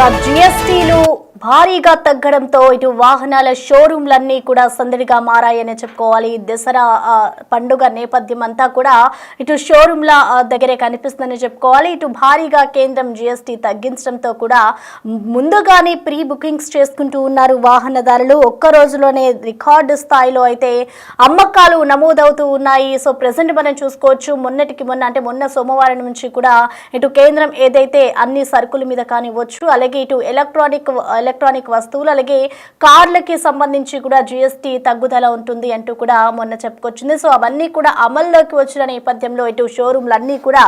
జిఎస్టీలు భారీగా తగ్గడంతో ఇటు వాహనాల షోరూంలన్నీ కూడా సందడిగా మారాయని చెప్పుకోవాలి. దసరా పండుగ నేపథ్యం అంతా కూడా ఇటు షోరూంల దగ్గరే కనిపిస్తుందని చెప్పుకోవాలి. ఇటు భారీగా కేంద్రం జిఎస్టీ తగ్గించడంతో కూడా ముందుగానే ప్రీ బుకింగ్స్ చేసుకుంటూ ఉన్నారు వాహనదారులు. ఒక్క రోజులోనే రికార్డు స్థాయిలో అయితే అమ్మకాలు నమోదవుతూ ఉన్నాయి. సో ప్రెసెంట్ మనం చూసుకోవచ్చు, మొన్న సోమవారం నుంచి కూడా ఇటు కేంద్రం ఏదైతే అన్ని సరుకుల మీద కానివ్వచ్చు, అలాగే ఇటు ఎలక్ట్రానిక్ వస్తువులు అలాగే కార్లకి సంబంధించి కూడా జిఎస్టీ తగ్గుదల ఉంటుంది అంటూ కూడా మొన్న చెప్పుకొచ్చింది. సో అవన్నీ కూడా అమల్లోకి వచ్చిన నేపథ్యంలో ఇటు షోరూంలన్నీ కూడా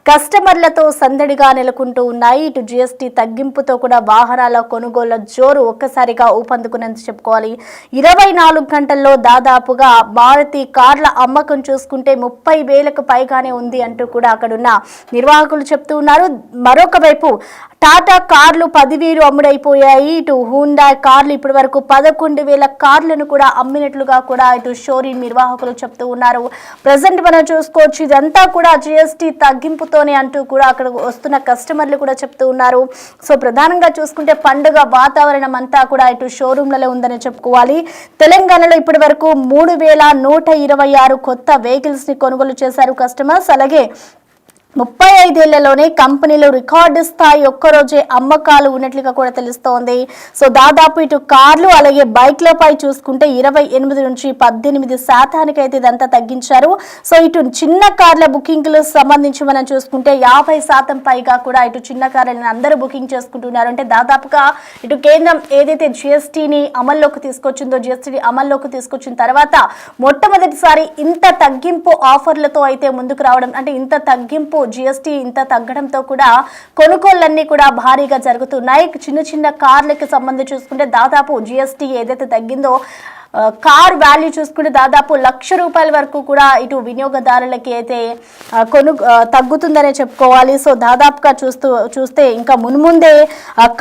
కస్టమర్లతో సందడిగా నెలకొంటూ ఉన్నాయి. ఇటు జిఎస్టీ తగ్గింపుతో కూడా వాహనాల కొనుగోళ్ల జోరు ఒక్కసారిగా ఊపందుకున్నది చెప్పుకోవాలి. 24 గంటల్లో దాదాపుగా మారుతి కార్ల అమ్మకం చూసుకుంటే 30,000కు పైగానే ఉంది అంటూ కూడా అక్కడున్న నిర్వాహకులు చెప్తూ ఉన్నారు. మరొక వైపు టాటా కార్లు 10,000 అమ్ముడైపోయాయి. ఇటు హుండా కార్లు ఇప్పటి వరకు 11,000 కార్లను కూడా అమ్మినట్లుగా కూడా ఇటు షోరూమ్ నిర్వాహకులు చెప్తూ ఉన్నారు. ప్రజెంట్ మనం చూసుకోవచ్చు, ఇదంతా కూడా జిఎస్టీ తగ్గింపుతోనే అంటూ కూడా అక్కడ వస్తున్న కస్టమర్లు కూడా చెప్తూ ఉన్నారు. సో ప్రధానంగా చూసుకుంటే పండుగ వాతావరణం అంతా కూడా ఇటు షోరూంలలో ఉందని చెప్పుకోవాలి. తెలంగాణలో ఇప్పటి వరకు 3,126 కొత్త వెహికల్స్ ని కొనుగోలు చేశారు కస్టమర్స్. అలాగే 35 ఏళ్లలోనే కంపెనీలు రికార్డు స్థాయి ఒక్కరోజే అమ్మకాలు ఉన్నట్లుగా కూడా తెలుస్తోంది. సో దాదాపు ఇటు కార్లు అలాగే బైక్లపై చూసుకుంటే 28 నుంచి 18% అయితే ఇదంతా తగ్గించారు. సో ఇటు చిన్న కార్ల బుకింగ్లు సంబంధించి మనం చూసుకుంటే 50% పైగా కూడా ఇటు చిన్న కార్లను అందరూ బుకింగ్ చేసుకుంటున్నారు. అంటే దాదాపుగా ఇటు కేంద్రం ఏదైతే జిఎస్టీని అమల్లోకి తీసుకొచ్చిన తర్వాత మొట్టమొదటిసారి ఇంత తగ్గింపు ఆఫర్లతో అయితే ముందుకు రావడం, అంటే ఇంత తగ్గింపు జిఎస్టీ ఇంత తగ్గడంతో కూడా కొనుగోళ్లన్నీ కూడా భారీగా జరుగుతున్నాయి. చిన్న కార్లకి సంబంధించి చూసుకుంటే దాదాపు జిఎస్టీ ఏదైతే తగ్గిందో కార్ వాల్యూ చూసుకుంటే దాదాపు ₹1,00,000 వరకు కూడా ఇటు వినియోగదారులకి అయితే తగ్గుతుందనే చెప్పుకోవాలి. సో దాదాపుగా చూస్తే ఇంకా మున్ముందే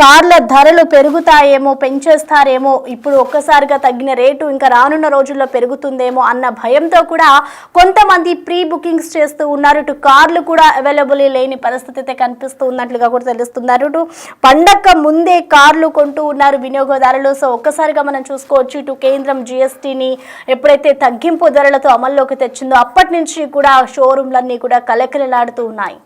కార్ల ధరలు పెరుగుతాయేమో, పెంచేస్తారేమో, ఇప్పుడు ఒక్కసారిగా తగ్గిన రేటు ఇంకా రానున్న రోజుల్లో పెరుగుతుందేమో అన్న భయంతో కూడా కొంతమంది ప్రీ బుకింగ్స్ చేస్తూ ఉన్నారు. ఇటు కార్లు కూడా అవైలబుల్ లేని పరిస్థితి అయితే కనిపిస్తూ ఉన్నట్లుగా కూడా తెలుస్తున్నారు. ఇటు పండగ ముందే కార్లు కొంటూ ఉన్నారు వినియోగదారులు. సో ఒక్కసారిగా మనం చూసుకోవచ్చు, ఇటు కేంద్రం జిఎస్టీని ఎప్పుడైతే తగ్గింపు ధరలతో అమల్లోకి తెచ్చిందో అప్పటి నుంచి కూడా షోరూంలన్నీ కూడా కలకలలాడుతూ ఉన్నాయి.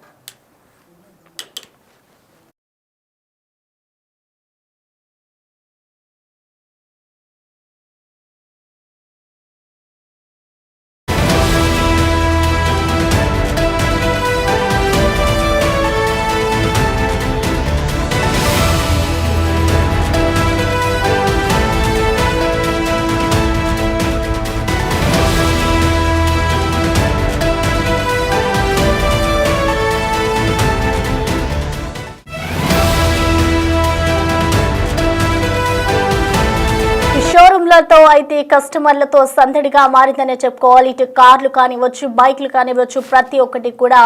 షోరూంలతో అయితే కస్టమర్లతో సందడిగా మారిందనే చెప్పుకోవాలి. ఇటు కార్లు కానివ్వచ్చు, బైక్లు కానివ్వచ్చు, ప్రతి ఒక్కటి కూడా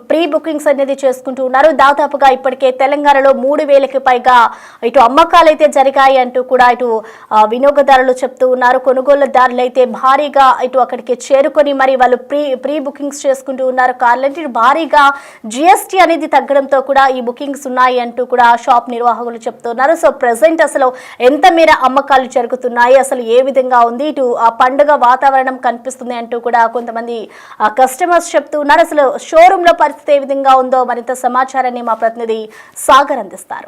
ప్రీ బుకింగ్స్ అనేది చేసుకుంటూ ఉన్నారు. దాదాపుగా ఇప్పటికే తెలంగాణలో 3,000కి పైగా ఇటు అమ్మకాలు అయితే జరిగాయి అంటూ కూడా ఇటు వినియోగదారులు చెప్తూ ఉన్నారు. కొనుగోలుదారులు అయితే భారీగా ఇటు అక్కడికి చేరుకొని మరి వాళ్ళు ప్రీ బుకింగ్స్ చేసుకుంటూ ఉన్నారు కార్లు. ఇటు భారీగా జిఎస్టీ అనేది తగ్గడంతో కూడా ఈ బుకింగ్స్ ఉన్నాయి అంటూ కూడా షాప్ నిర్వాహకులు చెప్తున్నారు. సో ప్రెసెంట్ అసలు ఎంత మేర అమ్మకాలు జరుగుతున్నాయి, అసలు ఏ విధంగా ఉంది, ఇటు ఆ పండుగ వాతావరణం కనిపిస్తుంది అంటూ కూడా కొంతమంది కస్టమర్స్ చెప్తూ ఉన్నారు. అసలు షోరూమ్ లో పరిస్థితి ఏ విధంగా ఉందో మరింత సమాచారాన్ని మా ప్రతినిధి సాగర్ అందిస్తారు.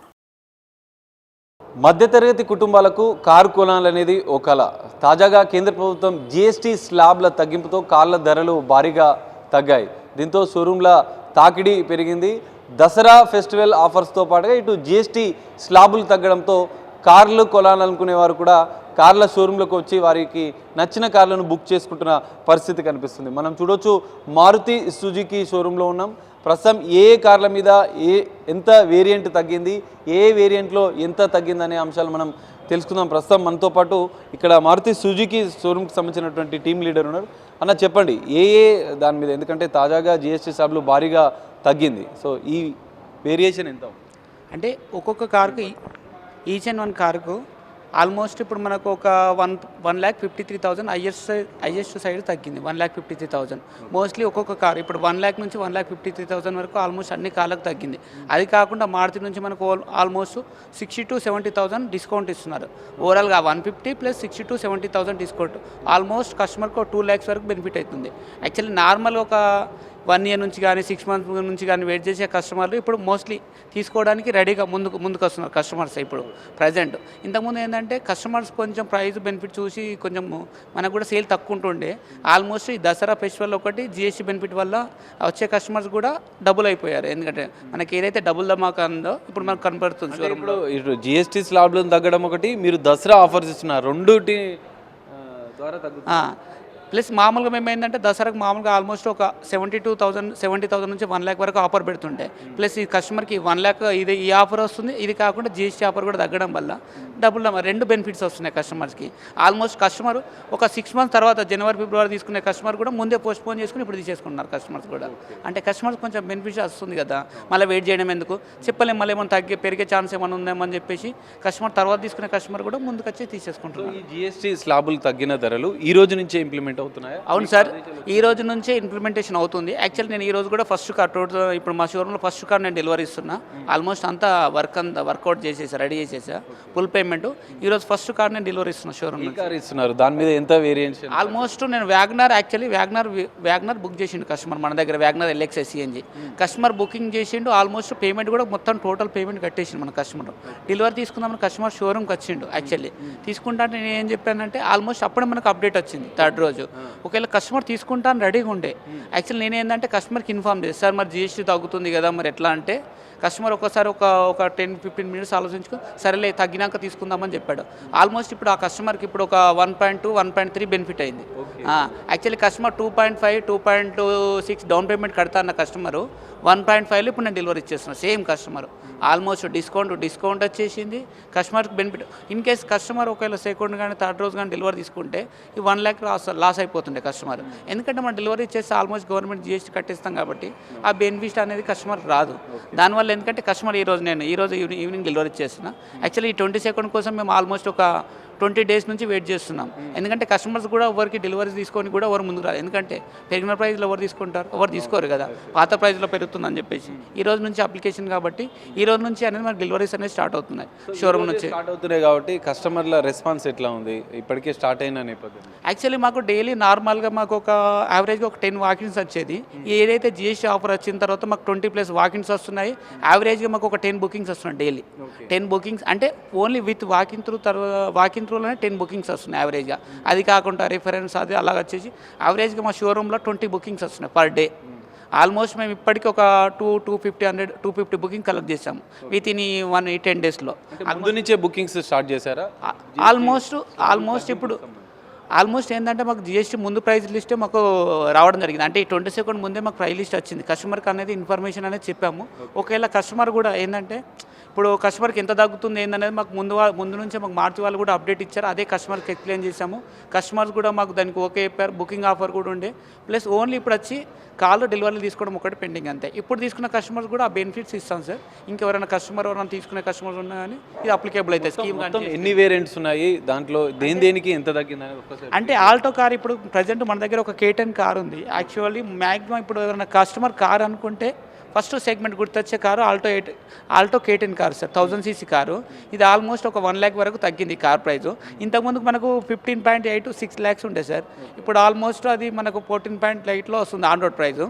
మధ్యతరగతి కుటుంబాలకు కారు కొనాలనేది ఓ కల. తాజాగా కేంద్ర ప్రభుత్వం జిఎస్టీ స్లాబ్ల తగ్గింపుతో కార్ల ధరలు భారీగా తగ్గాయి. దీంతో షోరూంల తాకిడి పెరిగింది. దసరా ఫెస్టివల్ ఆఫర్స్తో పాటుగా ఇటు జిఎస్టీ స్లాబులు తగ్గడంతో కార్లు కొనాలనుకునే వారు కూడా కార్ల షోరూంలోకి వచ్చి వారికి నచ్చిన కార్లను బుక్ చేసుకుంటున్న పరిస్థితి కనిపిస్తుంది. మనం చూడొచ్చు, మారుతి సుజుకి షోరూంలో ఉన్నాం. ప్రస్తుతం ఏ కార్ల మీద ఎంత వేరియంట్ తగ్గింది, ఏ వేరియంట్లో ఎంత తగ్గిందనే అంశాలు మనం తెలుసుకుందాం. ప్రస్తుతం మనతో పాటు ఇక్కడ మారుతి సుజుకి షోరూంకి సంబంధించినటువంటి టీమ్ లీడర్ ఉన్నారు. అన్న చెప్పండి, దాని మీద, ఎందుకంటే తాజాగా జిఎస్టీ స్లాబ్లు భారీగా తగ్గింది. సో ఈ వేరియేషన్ ఎంత? అంటే ఒక్కొక్క కారుకి ఈచ్ అండ్ వన్ కారుకు ఆల్మోస్ట్ ఇప్పుడు మనకు ఒక 1,53,000 హైయెస్ట్ సైడ్ తగ్గింది. 1,53,000 మోస్ట్లీ ఒక్కొక్క కార్ ఇప్పుడు 1,00,000 నుంచి 1,53,000 వరకు ఆల్మోస్ట్ అన్ని కార్లకు తగ్గింది. అది కాకుండా మారుతి నుంచి మనకు ఆల్మోస్ట్ 60,000-70,000 డిస్కౌంట్ ఇస్తున్నారు. ఓవరాల్గా 150 ప్లస్ 60,000-70,000 డిస్కౌంట్ ఆల్మోస్ట్ కస్టమర్కి ఒక 2 lakhs వరకు బెనిఫిట్ అవుతుంది. యాక్చువల్లీ నార్మల్ ఒక 1 year నుంచి కానీ 6 months నుంచి కానీ వెయిట్ చేసే కస్టమర్లు ఇప్పుడు మోస్ట్లీ తీసుకోవడానికి రెడీగా ముందుకు వస్తున్నారు కస్టమర్స్ ఇప్పుడు ప్రజెంట్. ఇంతకుముందు ఏంటంటే కస్టమర్స్ కొంచెం ప్రైస్ బెనిఫిట్ చూసి కొంచెం మనకు కూడా సేల్ తక్కువ ఉంటుండే. ఆల్మోస్ట్ ఈ దసరా ఫెస్టివల్ ఒకటి జిఎస్టీ బెనిఫిట్ వల్ల వచ్చే కస్టమర్స్ కూడా డబుల్ అయిపోయారు. ఎందుకంటే మనకి ఏదైతే డబుల్ ధమాకా ఉందో ఇప్పుడు మనకు కనపడుతుంది. ఇప్పుడు ఇటు జిఎస్టీ స్లాబ్లను తగ్గడం ఒకటి, మీరు దసరా ఆఫర్స్ ఇస్తున్నారు, రెండుటి ద్వారా తగ్గుతుంది. ప్లస్ మామూలుగా మేము ఏంటంటే దసరాకు మామూలుగా ఆల్మోస్ట్ ఒక 70,000 నుంచి 1 lakh వరకు ఆఫర్ పెడుతుంటే, ప్లస్ ఈ కస్టమర్కి 1 lakh ఇది ఈ ఆఫర్ వస్తుంది. ఇది కాకుండా జిఎస్టీ ఆఫర్ కూడా తగ్గడం వల్ల డబుల్ 2 బెనిఫిట్స్ వస్తున్నాయి కస్టమర్స్కి. ఆల్మోస్ట్ కస్టమర్ ఒక 6 months తర్వాత జనవరి ఫిబ్రవరి తీసుకునే కస్టమర్ కూడా ముందే పోస్ట్పోన్ చేసుకుని ఇప్పుడు తీసేసుకుంటున్నారు కస్టమర్స్ కూడా. అంటే కస్టమర్స్ కొంచెం బెనిఫిట్ వస్తుంది కదా, మళ్ళీ వెయిట్ చేయడం ఎందుకు చెప్పలేము, మళ్ళీ ఏమైనా పెరిగే ఛాన్స్ ఏమైనా ఉందేమని చెప్పేసి కస్టమర్ తర్వాత తీసుకునే కస్టమర్ కూడా ముందుకు వచ్చి తీసేసుకుంటున్నారు. ఈ జిఎస్టీ స్లాబులు తగ్గిన ధరలు ఈ రోజు నుంచే ఇంప్లిమెంట్ అవుతున్నాయా? అవును సార్, ఈ రోజు నుంచే ఇంప్లిమెంటేషన్ అవుతుంది. యాక్చువల్లీ నేను ఈ రోజు కూడా ఫస్ట్ కార్ ఇప్పుడు మా షోరూంలో ఫస్ట్ కార్ నేను డెలివరీ ఇస్తున్నా. ఆల్మోస్ట్ అంతా వర్కౌట్ చేసేసా, రెడీ చేసేసా, ఫుల్ పేమెంట్. ఈ రోజు ఫస్ట్ కార్ నేను డెలివరీ ఇస్తున్నా షోరూమ్. కార్ ఇస్తున్నారు, దాని మీద ఎంత వేరియేషన్? ఆల్మోస్ట్ నేను వ్యాగనర్ బుక్ చేసిండు కస్టమర్ మన దగ్గర. WagonR LX CNG customer booking చేసిండు. ఆల్మోస్ట్ పేమెంట్ కూడా మొత్తం టోటల్ పేమెంట్ కట్టేసిండు మన కస్టమర్. డెలివరీ తీసుకుందామని కస్టమర్ షోరూమ్కి వచ్చిండు. యాక్చువల్లీ తీసుకుంటా నేను ఏం చెప్పానంటే ఆల్మోస్ట్ అప్పుడే మనకు అప్డేట్ వచ్చింది 3rd రోజు. ఒకవేళ కస్టమర్ తీసుకుంటాను రెడీగా ఉండే. యాక్చువల్లీ నేను ఏంటంటే కస్టమర్కి ఇన్ఫార్మ్ చేసి సార్ మరి జిఎస్టీ తగ్గుతుంది కదా మరి ఎట్లా అంటే కస్టమర్ ఒకసారి ఒక 10-15 minutes ఆలోచించుకో సరేలే తగ్గినాక తీసుకుందామని చెప్పాడు. ఆల్మోస్ట్ ఇప్పుడు ఆ కస్టమర్కి ఇప్పుడు ఒక 1.2, 1.3 బెనిఫిట్ అయింది. యాక్చువల్లీ కస్టమర్ 2.5, 2.6 డౌన్ పేమెంట్ కడతా అన్న కస్టమరు 1.5లో ఇప్పుడు నేను డెలివరీ ఇచ్చేస్తున్నాను సేమ్ కస్టమర్. ఆల్మోస్ట్ డిస్కౌంట్ వచ్చేసింది కస్టమర్కి బెనిఫిట్. ఇన్ కేస్ కస్టమర్ ఒకవేళ సెకండ్ కానీ 3rd రోజు కానీ డెలివరీ తీసుకుంటే ఈ 1 lakh లాస్ అయిపోతుండే కస్టమర్. ఎందుకంటే మనం డెలివరీ చేస్తే ఆల్మోస్ట్ గవర్నమెంట్ జిఎస్టీ కట్టేస్తాం కాబట్టి ఆ బెనిఫిట్ అనేది కస్టమర్ రాదు. దానివల్ల ఎందుకంటే కస్టమర్ ఈ రోజు ఈవినింగ్ డెలివరీ చేస్తున్నా. యాక్చువల్లీ ఈ 22nd కోసం మేము ఆల్మోస్ట్ ఒక 20 days నుంచి వెయిట్ చేస్తున్నాం. ఎందుకంటే కస్టమర్స్ కూడా ఎవరికి డెలివరీ తీసుకొని కూడా ఎవరు ముందుకు రాదు. ఎందుకంటే పెరిగిన ప్రైస్లో ఎవరు తీసుకుంటారు, ఎవరు తీసుకోరు కదా, పాత ప్రైస్లో పెరుగుతుందని చెప్పేసి ఈ రోజు నుంచి అప్లికేషన్ కాబట్టి ఈ రోజు నుంచి అనేది మనకి డెలివరీస్ అనేది స్టార్ట్ అవుతున్నాయి షోరూమ్ నుంచి. స్టార్ట్ అవుతున్నాయి కాబట్టి కస్టమర్ల రెస్పాన్స్ ఎట్లా ఉంది ఇప్పటికే స్టార్ట్ అయిన నేపథ్యం? యాక్చువల్లీ మాకు డైలీ నార్మల్గా మాకు ఒక యావరేజ్గా ఒక 10 walk-ins వచ్చేది. ఏదైతే జిఎస్టీ ఆఫర్ వచ్చిన తర్వాత మాకు 20+ walk-ins వస్తున్నాయి. యావరేజ్గా మాకు ఒక 10 bookings వస్తున్నాయి డైలీ. 10 bookings అంటే ఓన్లీ విత్ వాకింగ్ త్రూలోనే 10 bookings వస్తున్నాయి యావరేజ్గా. అది కాకుండా రిఫరెన్స్ అది అలాగ వచ్చేసి యావరేజ్గా మా షోరూంలో 20 bookings వస్తున్నాయి పర్ డే. ఆల్మోస్ట్ మేము ఇప్పటికీ ఒక 250 బుకింగ్ కలెక్ట్ చేసాము విత్ ఇన్ 10 daysలో. ముందు నుంచే బుకింగ్స్ స్టార్ట్ చేశారా? ఆల్మోస్ట్ ఇప్పుడు ఏంటంటే మాకు జిఎస్టీ ముందు ప్రైస్ లిస్టే మాకు రావడం జరిగింది. అంటే ఈ 22nd ముందే మాకు ప్రైస్ లిస్ట్ వచ్చింది. కస్టమర్కి అనేది ఇన్ఫర్మేషన్ అనేది చెప్పాము. ఒకవేళ కస్టమర్ కూడా ఏంటంటే ఇప్పుడు కస్టమర్కి ఎంత తగ్గుతుంది ఏందనేది మాకు ముందు నుంచే మాకు మార్చి వాళ్ళు కూడా అప్డేట్ ఇచ్చారు. అదే కస్టమర్కి ఎక్స్ప్లెయిన్ చేసాము. కస్టమర్స్ కూడా మాకు దానికి ఓకే చెప్పారు. బుకింగ్ ఆఫర్ కూడా ఉండే. ప్లస్ ఓన్లీ ఇప్పుడు వచ్చి కాల్ డెలివరీ తీసుకోవడం ఒకటి పెండింగ్ అంతే. ఇప్పుడు తీసుకున్న కస్టమర్స్ కూడా ఆ బెనిఫిట్స్ ఇస్తాం సార్. ఇంకెవరైనా ఎవరైనా తీసుకునే కస్టమర్స్ ఉన్నా కానీ ఇది అప్లికేబుల్ అవుతుంది స్కీమ్. ఎన్ని వేరియంట్స్ ఉన్నాయి దాంట్లో, దేనికి ఎంత తగ్గిందని? అంటే ఆల్టో కార్ ఇప్పుడు ప్రజెంట్ మన దగ్గర ఒక K10 కార్ ఉంది. యాక్చువల్లీ మ్యాక్సిమం ఇప్పుడు ఎవరైనా కస్టమర్ కార్ అనుకుంటే ఫస్ట్ సెగ్మెంట్ గుర్తొచ్చే car Alto K10 car sir. 1000cc car. ఇది ఆల్మోస్ట్ ఒక 1 lakh వరకు తగ్గింది కార్ ప్రైస్. ఇంతకుముందు మనకు 15.8 to 6 lakhs ఉండే సార్. ఇప్పుడు ఆల్మోస్ట్ అది మనకు 14.8లో వస్తుంది ఆన్ రోడ్ ప్రైస్.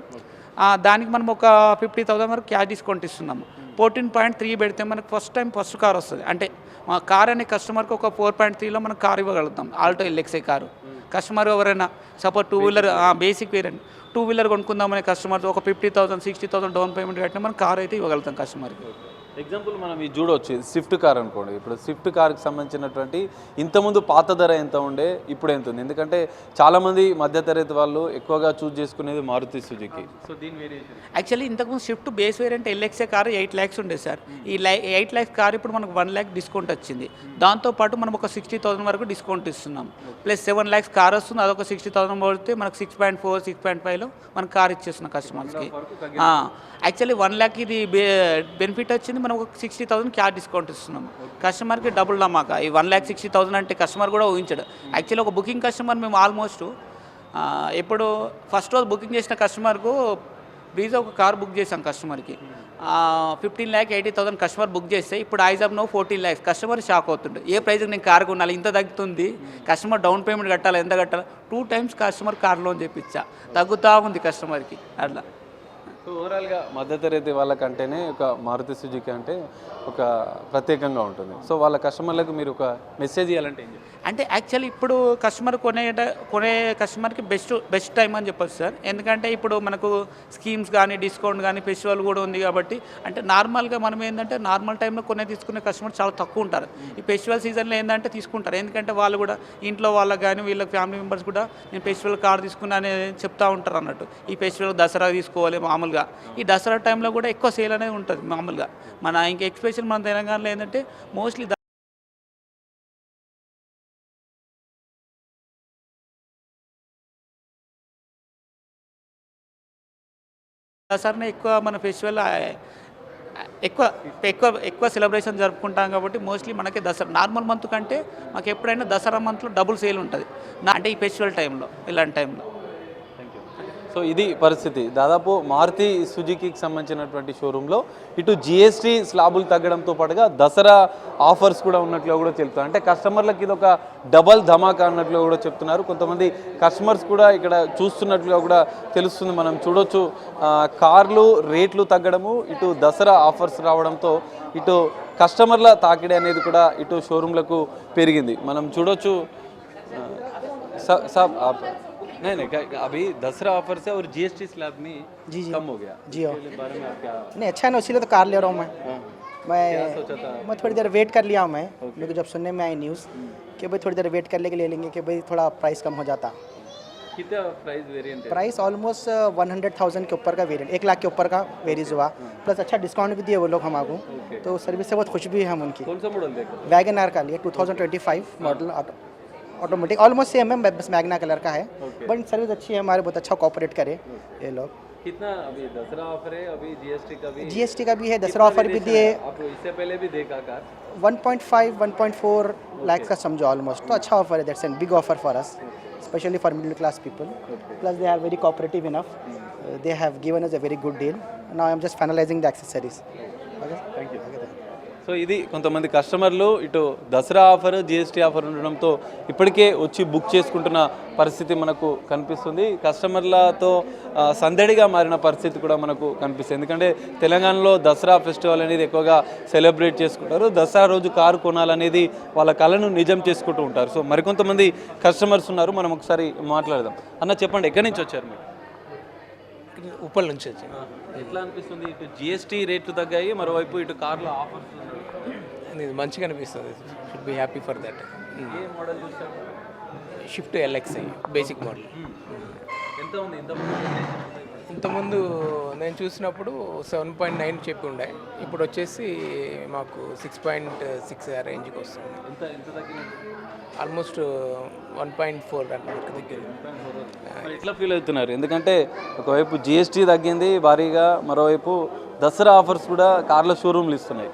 దానికి మనం ఒక 50,000 వరకు క్యాష్ డిస్కౌంట్ ఇస్తున్నాము. 14.3 పెడితే మనకు ఫస్ట్ కార్ వస్తుంది. అంటే మా కార్ అనే కస్టమర్కి ఒక 4.3లో మనం కార్ ఇవ్వగలుగుతాం. Alto LXI car. కస్టమర్ ఎవరైనా suppose 2-wheeler basic variant 2-wheeler కొనుక్కుందామనే కస్టమర్తో ఒక 50,000, 60,000 డౌన్ పేమెంట్ కట్టినా మనం కార్ అయితే ఇవ్వగలుగుతాం కస్టమర్కి. ఎగ్జాంపుల్ మనం ఇది చూడవచ్చు, స్విఫ్ట్ కార్ అనుకోండి. ఇప్పుడు స్విఫ్ట్ కార్కి సంబంధించినటువంటి ఇంతకుముందు పాత ధర ఎంత ఉండే, ఇప్పుడు ఎంత ఉంది? ఎందుకంటే చాలామంది మధ్యతరగతి వాళ్ళు ఎక్కువగా చూస్ చేసుకునేది మారుతి సుజుకి. సో దీని వేరియేషన్ యాక్చువల్లీ ఇంతకుముందు Swift base variant LXA car 8 lakhs ఉండే సార్. ఈ 8 lakhs కార్ ఇప్పుడు మనకు 1 lakh డిస్కౌంట్ వచ్చింది. దాంతోపాటు మనం ఒక 60,000 వరకు డిస్కౌంట్ ఇస్తున్నాం. ప్లస్ 7 lakhs కార్ వస్తుంది. అదొక 60,000 పడితే మనకు 6.4, 6.5లో మనకు కార్ ఇచ్చేస్తున్నాం కస్టమర్స్కి. యాక్చువల్లీ 1 lakh ఇది బెనిఫిట్ వచ్చింది. మనం ఒక 60,000 క్యాష్ డిస్కౌంట్ ఇస్తున్నాం కస్టమర్కి. డబుల్ ధమాకా ఈ 1,60,000 అంటే కస్టమర్ కూడా ఊహించాడు. యాక్చువల్లీ ఒక బుకింగ్ కస్టమర్ మేము ఆల్మోస్ట్ ఇప్పుడు ఫస్ట్ రోజు బుకింగ్ చేసిన కస్టమర్కు బ్రీజా ఒక కార్ బుక్ చేసాం కస్టమర్కి. 15,80,000 కస్టమర్ బుక్ చేస్తే ఇప్పుడు ఐజ్ ఆఫ్ నో 14 lakhs. కస్టమర్ షాక్ అవుతుండే, ఏ ప్రైస్కి నేను కారు కొనాలి, ఇంత తగ్గుతుంది, కస్టమర్ డౌన్ పేమెంట్ కట్టాలి, ఎంత కట్టాలి. 2 times కస్టమర్ కార్ లోన్ చేయించా, తగ్గుతూ ఉంది కస్టమర్కి అట్లా. సో ఓవరాల్గా మధ్యతరగతి వాళ్ళకంటేనే ఒక మారుతి సుజుకి అంటే ఒక ప్రత్యేకంగా ఉంటుంది. సో వాళ్ళ కస్టమర్లకు మీరు ఒక మెసేజ్ ఇవ్వాలంటే ఏం చెప్తారు? అంటే యాక్చువల్లీ ఇప్పుడు కస్టమర్ కొనే కస్టమర్కి బెస్ట్ టైం అని చెప్పొచ్చు సార్. ఎందుకంటే ఇప్పుడు మనకు స్కీమ్స్ కానీ డిస్కౌంట్ కానీ ఫెస్టివల్ కూడా ఉంది కాబట్టి, అంటే నార్మల్గా మనం ఏంటంటే నార్మల్ టైంలో తీసుకునే కస్టమర్ చాలా తక్కువ ఉంటారు. ఈ ఫెస్టివల్ సీజన్లో ఏంటంటే తీసుకుంటారు, ఎందుకంటే వాళ్ళు కూడా ఇంట్లో వాళ్ళకి కానీ వీళ్ళ ఫ్యామిలీ మెంబర్స్ కూడా నేను ఫెస్టివల్ కార్ తీసుకున్నా అని చెప్తూ ఉంటారు అన్నట్టు. ఈ ఫెస్టివల్ దసరా తీసుకోవాలి మామూలుగా, ఈ దసరా టైంలో కూడా ఎక్కువ సేల్ అనేది ఉంటుంది మామూలుగా. మన ఇంకా ఎక్స్పెషల్ మన తెలంగాణలో ఏంటంటే మోస్ట్లీ దసరానే ఎక్కువ మన ఫెస్టివల్ ఎక్కువ ఎక్కువ ఎక్కువ సెలబ్రేషన్ జరుపుకుంటాం కాబట్టి మోస్ట్లీ మనకి దసరా నార్మల్ మంత్ కంటే మాకు ఎప్పుడైనా దసరా మంత్లో డబుల్ సేల్ ఉంటుంది అంటే ఈ ఫెస్టివల్ టైంలో, ఇలాంటి టైంలో. సో ఇది పరిస్థితి. దాదాపు మారుతి సుజుకికి సంబంధించినటువంటి షోరూంలో ఇటు జిఎస్టీ స్లాబులు తగ్గడంతో పాటుగా దసరా ఆఫర్స్ కూడా ఉన్నట్లు కూడా చెప్తున్నారు. అంటే కస్టమర్లకు ఇది ఒక డబల్ ధమాకా అన్నట్లు కూడా చెప్తున్నారు. కొంతమంది కస్టమర్స్ కూడా ఇక్కడ చూస్తున్నట్లుగా కూడా తెలుస్తుంది. మనం చూడొచ్చు కార్లు రేట్లు తగ్గడము, ఇటు దసరా ఆఫర్స్ రావడంతో ఇటు కస్టమర్ల తాకిడి అనేది కూడా ఇటు షోరూంలకు పెరిగింది. మనం చూడొచ్చు. नहीं नहीं अभी दसरा ऑफर से और जीएसटी स्लैब में जी कम हो गया जी हो बारे में आप क्या नहीं अच्छा है ना, इसीलिए तो कार ले रहा हूँ मैं। क्या सोचा था? मैं थोड़ी देर वेट कर लिया हूँ मैं, मेरे को जब सुनने में आई न्यूज़ कि भाई थोड़ी देर वेट कर ले लेंगे कि भाई थोड़ा प्राइस कम हो जाता। कितना प्राइस वेरिएंट है? प्राइस ऑलमोस्ट 100,000 के ऊपर का वेरिएंट, 1 लाख के ऊपर का वेरीज हुआ, प्लस अच्छा डिस्काउंट भी दिए वो लोग हमको, तो सर्विस से बहुत खुश भी हैं हम उनकी। कौन सा मॉडल देखा? वैगन आर का लिए 2025 मॉडल ऑटोमेटिक, ऑलमोस्ट सेम है, बस मैग्ना कलर का है, बट सर्विस अच्छी है, हमारे बहुत अच्छा कोऑपरेट करे ये लोग। कितना अभी दसरा ऑफर है? अभी जीएसटी का भी है, दसरा ऑफर भी दिए। आपको इससे पहले भी देखा कार 1.5 1.4 लाख का समझो ऑलमोस्ट, तो अच्छा ऑफर है, that's an big offer for us, specially for middle class people, plus they are very cooperative enough, they have given us a very good deal, now I am just finalising the accessories. Okay thank you. So ఇది కొంతమంది కస్టమర్లు ఇటు Dasara offer GST offer ఉండడంతో ఇప్పటికే వచ్చి book చేసుకుంటున్న పరిస్థితి మనకు కనిపిస్తుంది. కస్టమర్లతో సందడిగా మారిన పరిస్థితి కూడా మనకు కనిపిస్తుంది. ఎందుకంటే తెలంగాణలో దసరా ఫెస్టివల్ అనేది ఎక్కువగా సెలబ్రేట్ చేసుకుంటారు. దసరా రోజు కారు కొనాలనేది వాళ్ళ కళను నిజం చేసుకుంటూ ఉంటారు. సో మరికొంతమంది కస్టమర్స్ ఉన్నారు, మనం ఒకసారి మాట్లాడదాం. అన్న చెప్పండి, ఎక్కడి నుంచి వచ్చారు మీరు? ఉప్పల్ నుంచి వచ్చి. ఎట్లా అనిపిస్తుంది? ఇటు జిఎస్టీ రేట్లు తగ్గాయి, మరోవైపు ఇటు కార్లో ఆఫర్స్ ఇది మంచిగా అనిపిస్తుంది, should be happy for that. ఏ మోడల్ చూసారు? Swift LXI basic model. ఎంత ఉంది? ఇంతకుముందు నేను చూసినప్పుడు 7.9 చెప్పి ఉండే, ఇప్పుడు వచ్చేసి మాకు 6.6 రేంజ్కి వస్తుంది. ఎంత ఎంత తగ్గినట్టు? ఆల్మోస్ట్ 1.4 దగ్గర. ఎట్లా ఫీల్ అవుతున్నారు? ఎందుకంటే ఒకవైపు జిఎస్టీ తగ్గింది భారీగా, మరోవైపు దసరా ఆఫర్స్ కూడా కార్ల షోరూమ్లు ఇస్తున్నాయి.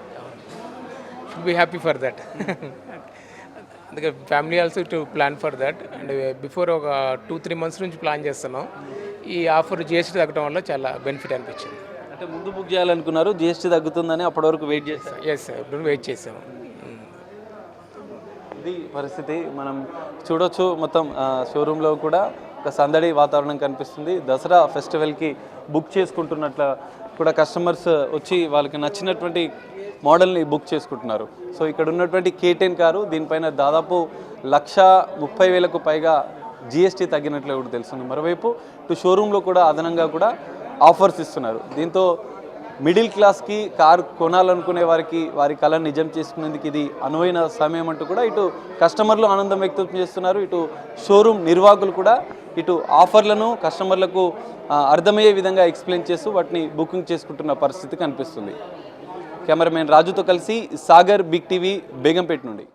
Should be happy for that. అందుకే family also to plan for that, and before ఒక 2-3 months నుంచి ప్లాన్ చేస్తున్నాం. ఈ ఆఫర్ జిఎస్టీ తగ్గడం వల్ల చాలా బెనిఫిట్ అనిపించింది. అంటే ముందు బుక్ చేయాలనుకున్నారు, జిఎస్టీ తగ్గుతుందని అప్పటి వరకు వెయిట్ చేస్తారు. ఎస్ సార్, ఇప్పుడు వెయిట్ చేసాము. ఇది పరిస్థితి. మనం చూడొచ్చు మొత్తం షోరూంలో కూడా ఒక సందడి వాతావరణం కనిపిస్తుంది. దసరా ఫెస్టివల్కి బుక్ చేసుకుంటున్నట్ల కూడా కస్టమర్స్ వచ్చి వాళ్ళకి నచ్చినటువంటి మోడల్ని బుక్ చేసుకుంటున్నారు. సో ఇక్కడ ఉన్నటువంటి K10 కారు, దీనిపైన దాదాపు 1,30,000కు పైగా జిఎస్టీ తగ్గినట్లు కూడా తెలుస్తుంది. మరోవైపు ఇటు షోరూంలో కూడా అదనంగా కూడా ఆఫర్స్ ఇస్తున్నారు. దీంతో మిడిల్ క్లాస్కి కారు కొనాలనుకునే వారికి వారి కళను నిజం చేసుకునేందుకు ఇది అనువైన సమయం అంటూ కూడా ఇటు కస్టమర్లు ఆనందం వ్యక్తం చేస్తున్నారు. ఇటు షోరూమ్ నిర్వాహకులు కూడా ఇటు ఆఫర్లను కస్టమర్లకు అర్థమయ్యే విధంగా ఎక్స్ప్లెయిన్ చేస్తూ వాటిని బుకింగ్ చేసుకుంటున్న పరిస్థితి కనిపిస్తుంది. కెమెరామెన్ రాజుతో కలిసి సాగర్, బిగ్ టీవీ, బేగంపేట నుండి.